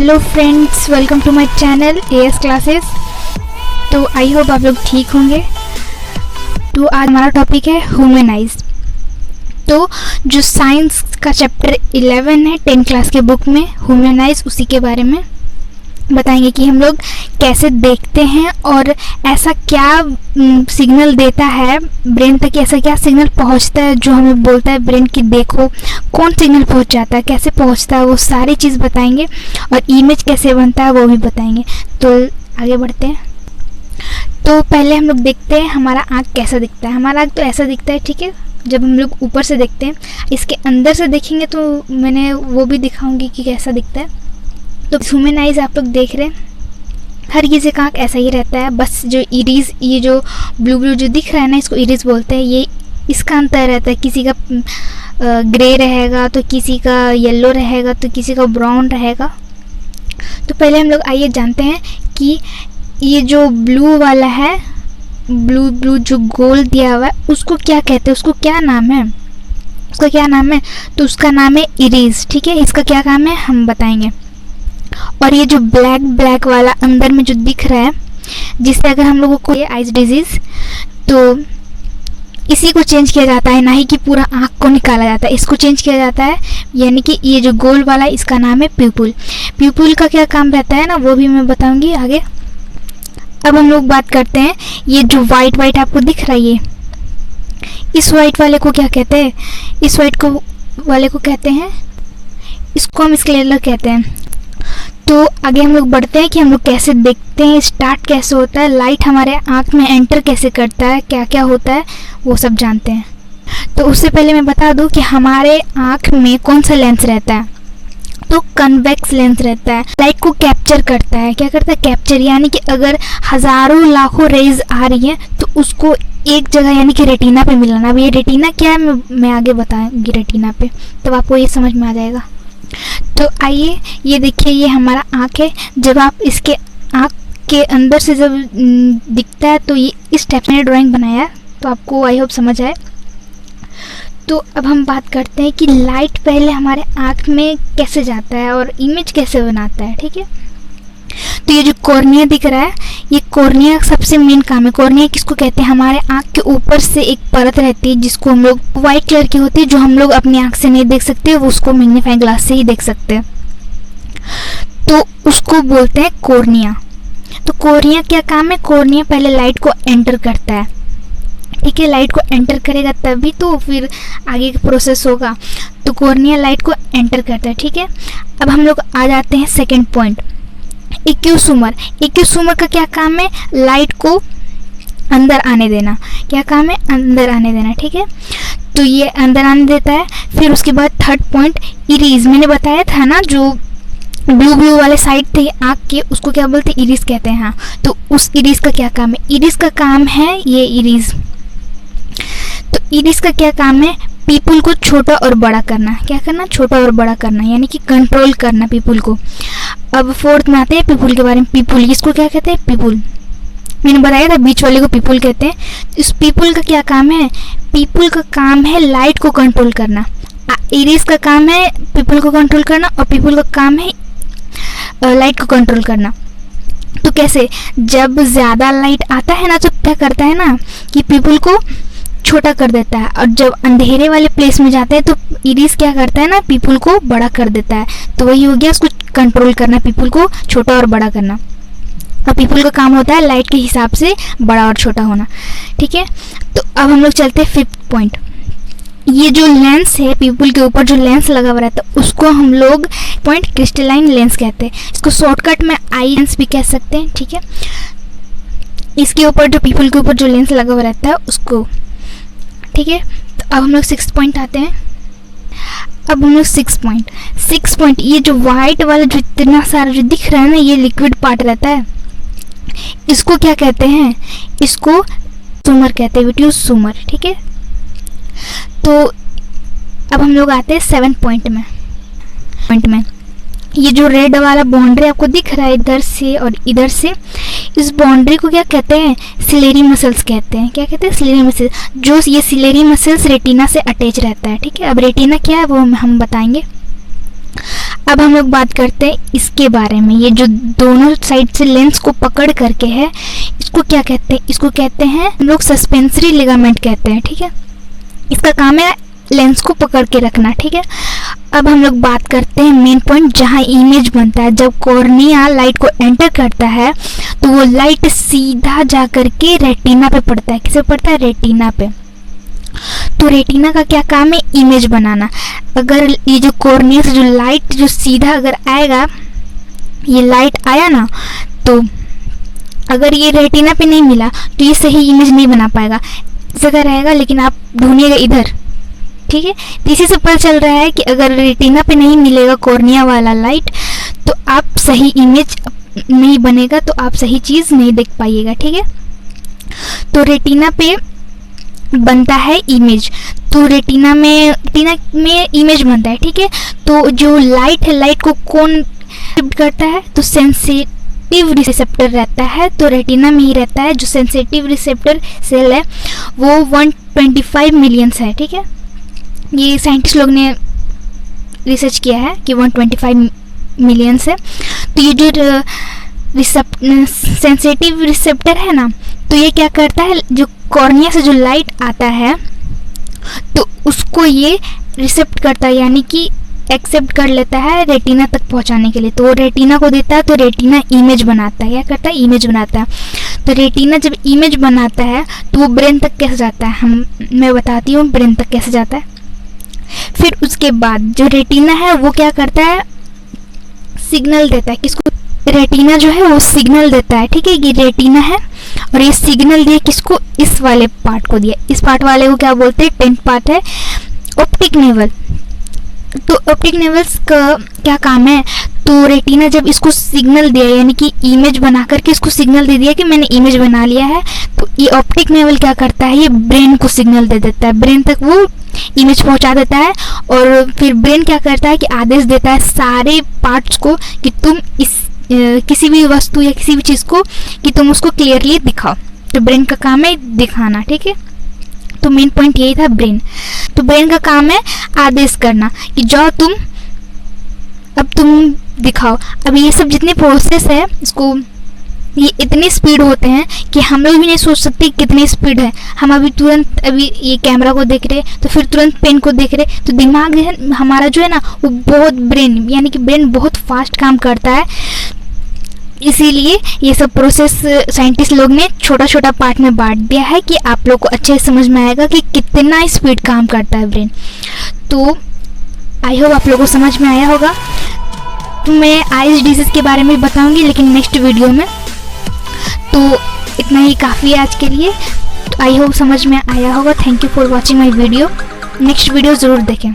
Hello friends, welcome to my channel AS classes. तो I hope आप लोग ठीक होंगे। तो आज हमारा टॉपिक है ह्यूमनाइज। तो जो साइंस का चैप्टर 11 है 10th क्लास के बुक में, ह्यूमनाइज, उसी के बारे में बताएंगे कि हम लोग कैसे देखते हैं और ऐसा क्या सिग्नल देता है ब्रेन तक, ऐसा क्या सिग्नल पहुंचता है जो हमें बोलता है ब्रेन की देखो कौन सिग्नल पहुंच जाता है, कैसे पहुंचता है, वो सारी चीज़ बताएंगे और इमेज कैसे बनता है वो भी बताएंगे। तो आगे बढ़ते हैं। तो पहले हम लोग देखते हैं हमारा आँख कैसा दिखता है। हमारा आँख तो ऐसा दिखता है, ठीक है, जब हम लोग ऊपर से देखते हैं। इसके अंदर से देखेंगे तो मैंने वो भी दिखाऊंगी कि कैसा दिखता है। तो ह्यूमन आइज आप लोग देख रहे हैं, हर किसी का आँख ऐसा ही रहता है, बस जो इरीज, ये जो ब्लू ब्लू जो दिख रहा है ना, इसको इरीज बोलते हैं। ये इसका अंतर रहता है, किसी का ग्रे रहेगा तो किसी का येलो रहेगा तो किसी का ब्राउन रहेगा। तो पहले हम लोग आइए जानते हैं कि ये जो ब्लू वाला है, ब्लू ब्लू जो गोल दिया हुआ है, उसको क्या कहते हैं, उसको क्या नाम है, उसका क्या नाम है? तो उसका नाम है इरीज, ठीक है। इसका क्या काम है हम बताएंगे। और ये जो ब्लैक ब्लैक वाला अंदर में जो दिख रहा है, जिससे अगर हम लोगों को ये आइज डिजीज, तो इसी को चेंज किया जाता है, ना ही कि पूरा आँख को निकाला जाता है, इसको चेंज किया जाता है। यानी कि ये जो गोल वाला है इसका नाम है प्यूपुल। प्यूपुल का क्या काम रहता है ना, वो भी मैं बताऊंगी आगे। अब हम लोग बात करते हैं, ये जो वाइट वाइट आपको दिख रहा है, ये इस वाइट वाले को क्या कहते हैं? इस वाइट को वाले को कहते हैं, इसको हम स्क्लेरल कहते हैं। तो आगे हम लोग बढ़ते हैं कि हम लोग कैसे देखते हैं, स्टार्ट कैसे होता है, लाइट हमारे आँख में एंटर कैसे करता है, क्या क्या होता है वो सब जानते हैं। तो उससे पहले मैं बता दूं कि हमारे आँख में कौन सा लेंस रहता है। तो कन्वेक्स लेंस रहता है, लाइट को कैप्चर करता है। क्या करता है? कैप्चर। यानी कि अगर हज़ारों लाखों रेज आ रही हैं तो उसको एक जगह यानी कि रेटिना पे मिलाना। अब ये रेटिना क्या है मैं आगे बताऊंगी रेटिना पे, तब आपको ये समझ में आ जाएगा। तो आइए, ये देखिए, ये हमारा आँख है। जब आप इसके आँख के अंदर से जब दिखता है तो ये इस टाइप से ड्राइंग बनाया है, तो आपको आई होप समझ आए। तो अब हम बात करते हैं कि लाइट पहले हमारे आँख में कैसे जाता है और इमेज कैसे बनाता है, ठीक है। तो ये जो कॉर्निया दिख रहा है, ये कॉर्निया सबसे मेन काम है। कॉर्निया किसको कहते हैं? हमारे आँख के ऊपर से एक परत रहती है जिसको हम लोग वाइट कलर की होती है, जो हम लोग अपनी आँख से नहीं देख सकते, वो उसको मैग्नीफाइंग ग्लास से ही देख सकते हैं। तो उसको बोलते हैं कॉर्निया। तो कॉर्निया क्या काम है? कॉर्निया पहले लाइट को एंटर करता है, ठीक है। लाइट को एंटर करेगा तभी तो फिर आगे का प्रोसेस होगा। तो कॉर्निया लाइट को एंटर करता है, ठीक है। अब हम लोग आ जाते हैं सेकेंड पॉइंट, एक्यूसूमर। एक्यूसूमर का क्या काम है? लाइट को अंदर आने देना। क्या काम है? अंदर आने देना, ठीक है। तो ये अंदर आने देता है। फिर उसके बाद थर्ड पॉइंट, इरीज। मैंने बताया था ना, जो ब्लू ब्लू वाले साइड थे आँख के, उसको क्या बोलते हैं? इरीज कहते हैं। हाँ, तो उस इरीज का क्या काम है? इरीज का काम है ये इरीज। तो इरीज का क्या काम है? पीपुल को छोटा और बड़ा करना। क्या करना? छोटा और बड़ा करना, यानी कि कंट्रोल करना पीपुल को। अब फोर्थ में आते हैं पीपुल के बारे में। पीपुल, इसको क्या कहते हैं? पीपुल। मैंने बताया था बीच वाले को पीपुल कहते हैं। इस पीपुल का क्या काम है? पीपुल का काम है लाइट को कंट्रोल करना। इरीज का काम है पीपुल को कंट्रोल करना और पीपुल का काम है लाइट को कंट्रोल करना। तो कैसे? जब ज़्यादा लाइट आता है ना, तो क्या करता है ना कि पीपुल को छोटा कर देता है, और जब अंधेरे वाले प्लेस में जाते हैं तो इरीज क्या करता है ना, पीपुल को बड़ा कर देता है। तो वही हो गया, उसको कंट्रोल करना, पीपुल को छोटा और बड़ा करना। और पीपुल का काम होता है लाइट के हिसाब से बड़ा और छोटा होना, ठीक है। तो अब हम लोग चलते हैं फिफ्थ पॉइंट। ये जो लेंस है, पीपुल के ऊपर जो लेंस लगा हुआ रहता है, उसको हम लोग पॉइंट क्रिस्टलाइन लेंस कहते हैं। इसको शॉर्टकट में आई लेंस भी कह सकते हैं, ठीक है। इसके ऊपर जो पीपुल के ऊपर जो लेंस लगा हुआ रहता है उसको, ठीक है। तो अब हम लोग 6th पॉइंट आते हैं। अब हम लोग 6th पॉइंट, ये जो वाइट वाला जो इतना सारा जो दिख रहा है ना, ये लिक्विड पार्ट रहता है, इसको क्या कहते हैं? इसको सूमर कहते हैं, विट्यूस सूमर, ठीक है। तो अब हम लोग आते हैं 7th पॉइंट में। ये जो रेड वाला बाउंड्री आपको दिख रहा है इधर से और इधर से, इस बाउंड्री को क्या कहते हैं? सिलेरी मसल्स कहते हैं। क्या कहते हैं? Ciliary muscles. जो ये सिलेरी मसल्स रेटिना से अटैच रहता है, ठीक है। अब रेटिना क्या है वो हम बताएंगे। अब हम लोग बात करते हैं इसके बारे में। ये जो दोनों साइड से लेंस को पकड़ करके है, इसको क्या कहते हैं? इसको कहते हैं हम लोग सस्पेंसरी लिगामेंट कहते हैं, ठीक है। इसका काम है लेंस को पकड़ के रखना, ठीक है। अब हम लोग बात करते हैं मेन पॉइंट, जहाँ इमेज बनता है। जब कॉर्निया लाइट को एंटर करता है तो वो लाइट सीधा जा करके रेटिना पे पड़ता है। किसे पड़ता है? रेटिना पे। तो रेटिना का क्या काम है? इमेज बनाना। अगर ये जो कॉर्निया से जो लाइट जो सीधा अगर आएगा, ये लाइट आया ना, तो अगर ये रेटिना पे नहीं मिला तो ये सही इमेज नहीं बना पाएगा, इस जगह रहेगा, लेकिन आप ढूंढिएगा इधर, ठीक है। इसी से पता चल रहा है कि अगर रेटिना पे नहीं मिलेगा कॉर्निया वाला लाइट तो आप सही इमेज नहीं बनेगा, तो आप सही चीज़ नहीं देख पाइएगा, ठीक है। तो रेटिना पे बनता है इमेज। तो रेटिना में इमेज बनता है, ठीक है। तो जो लाइट है, लाइट को कौन रिसीव करता है? तो सेंसिटिव रिसेप्टर रहता है, तो रेटिना में ही रहता है। जो सेंसिटिव रिसेप्टर सेल है वो 125 मिलियंस है, ठीक है। ये साइंटिस्ट लोग ने रिसर्च किया है कि 125 मिलियंस है। तो ये जो सेंसिटिव रिसेप्टर है ना, तो ये क्या करता है? जो कॉर्निया से जो लाइट आता है तो उसको ये रिसेप्ट करता है, यानी कि एक्सेप्ट कर लेता है रेटिना तक पहुंचाने के लिए। तो वो रेटिना को देता है, तो रेटिना इमेज बनाता है। क्या करता है? इमेज बनाता है। तो रेटिना जब इमेज बनाता है तो वो ब्रेन तक कैसे जाता है, मैं बताती हूँ ब्रेन तक कैसे जाता है। फिर उसके बाद जो रेटिना है वो क्या करता है? सिग्नल देता है। किसको? रेटिना जो है वो सिग्नल देता है, ठीक है। ये रेटिना है और ये सिग्नल दिया किसको? इस वाले पार्ट को दिया। इस पार्ट वाले को क्या बोलते हैं? 10th पार्ट है ऑप्टिक नेवल। तो ऑप्टिक नेवल्स का क्या काम है? तो रेटिना जब इसको सिग्नल दिया, यानी कि इमेज बना करके इसको सिग्नल दे दिया कि मैंने इमेज बना लिया है, तो ये ऑप्टिक नेवल क्या करता है? ये ब्रेन को सिग्नल दे देता है, ब्रेन तक वो इमेज पहुंचा देता है। और फिर ब्रेन क्या करता है कि आदेश देता है सारे पार्ट्स को कि तुम इस किसी भी वस्तु या किसी भी चीज़ को कि तुम उसको क्लियरली दिखाओ। तो ब्रेन का काम है दिखाना, ठीक है। तो मेन पॉइंट यही था ब्रेन। तो ब्रेन का काम है आदेश करना कि जाओ तुम, अब तुम दिखाओ। अब ये सब जितने प्रोसेस है, इसको ये इतने स्पीड होते हैं कि हम लोग भी नहीं सोच सकते कितनी स्पीड है। हम अभी तुरंत अभी ये कैमरा को देख रहे तो फिर तुरंत पेन को देख रहे, तो दिमाग है हमारा जो है ना वो बहुत ब्रेन, यानी कि ब्रेन बहुत फास्ट काम करता है। इसीलिए ये सब प्रोसेस साइंटिस्ट लोग ने छोटा छोटा पार्ट में बांट दिया है कि आप लोग को अच्छे से समझ में आएगा कि कितना स्पीड काम करता है ब्रेन। तो आई होप आप लोगों को समझ में आया होगा। तो मैं आइज डिजीज़ के बारे में बताऊंगी लेकिन नेक्स्ट वीडियो में। तो इतना ही काफ़ी है आज के लिए। तो आई होप समझ में आया होगा। Thank you for watching my video. Next video ज़रूर देखें।